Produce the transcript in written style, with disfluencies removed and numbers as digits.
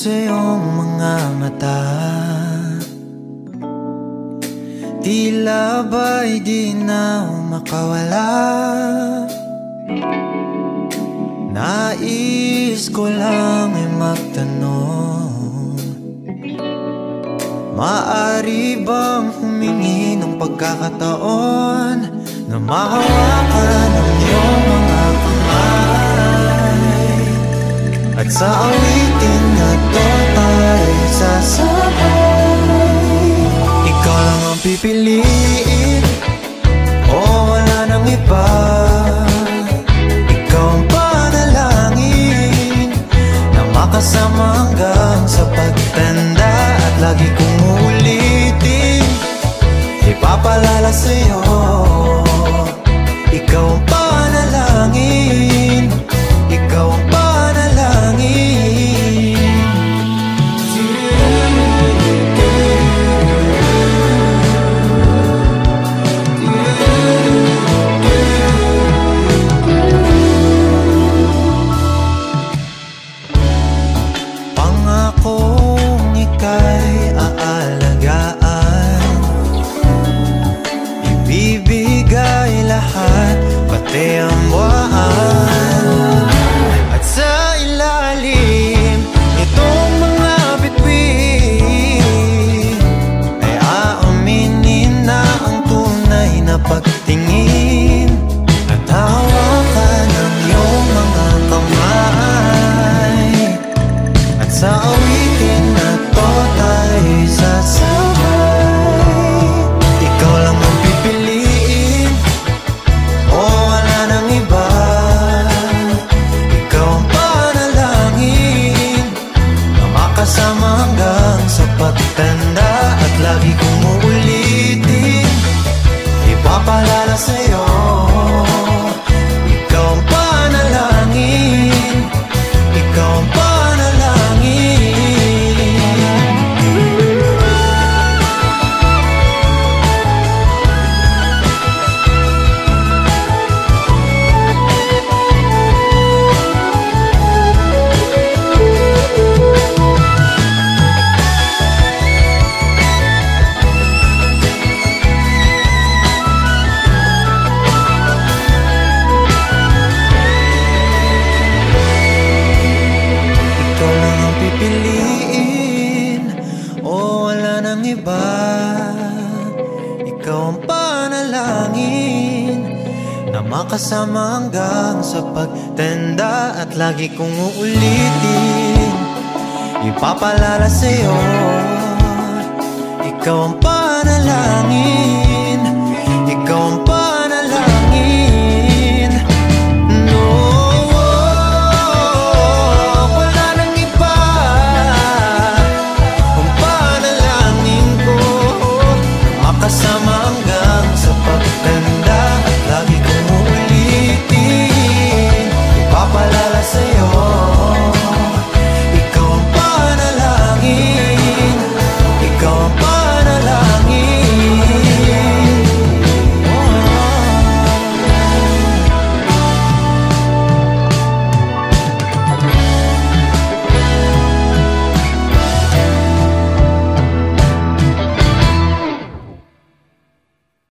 sa iyong mga mata, tila ba'y di na makawala. Nais ko lang ay magtanong, maaari bang humingi ng pagkakataon na mahawakan ang iyong mga kamay, at sa awitin na to tayo sasabay. Ikaw lang ang pipiliin, o wala nang iba. Ikaw ang panalangin na makasama hanggang sa pagtanda, at lagi kong uulitin, ipapalala sa'yo. Ikaw ang panalangin, ikaw ang panalangin. Pangakong ika'y aalagaan, ibibigay lahat, pati ang buwan. At sa ilalim itong mga bituin ay aaminin na ang tunay na pagtingin, at hawakan ang iyong mga kamay, at sa awitin na to tayo'y sasabay. Ikaw lang ang pipiliin, o wala nang iba. Ikaw ang panalangin na makasama hanggang sa pagtanda, at lagi kong uulitin, ipapalala sa'yo. Ikaw ang panalangin, ikaw ang panalangin. Ikaw lang ang pipiliin, o wala nang iba. Ikaw ang panalangin na makasama hanggang sa pagtanda, at lagi kong uulitin, ipapalala sa'yo. Ikaw ang panalangin.